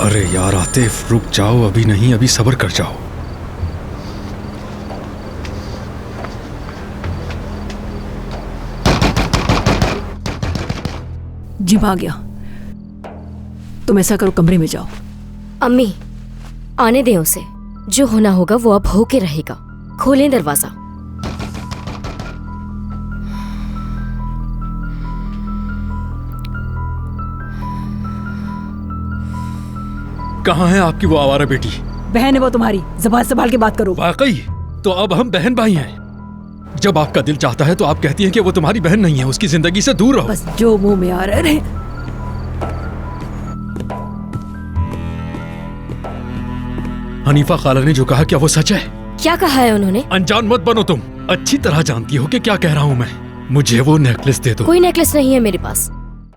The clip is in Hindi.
अरे यार आतिफ, रुक जाओ, अभी नहीं, अभी सब्र कर जाओ। जिम आ गया। तुम ऐसा करो, कमरे में जाओ। अम्मी, आने दें उसे। जो होना होगा वो अब होके रहेगा। खोलें दरवाजा। कहाँ है आपकी वो आवारा बेटी? बहन है वो तुम्हारी, ज़बान संभाल के बात करो। वाकई? तो अब हम बहन भाई हैं। जब आपका दिल चाहता है तो आप कहती हैं कि वो तुम्हारी बहन नहीं है, उसकी जिंदगी से दूर रहो। बस जो मुंह में आ रहे। हनीफा खाला ने जो कहा, क्या वो सच है? क्या कहा है उन्होंने? अनजान मत बनो, तुम अच्छी तरह जानती हो कि क्या कह रहा हूँ मैं। मुझे वो नेकलेस दे दो। कोई नेकलेस नहीं है मेरे पास।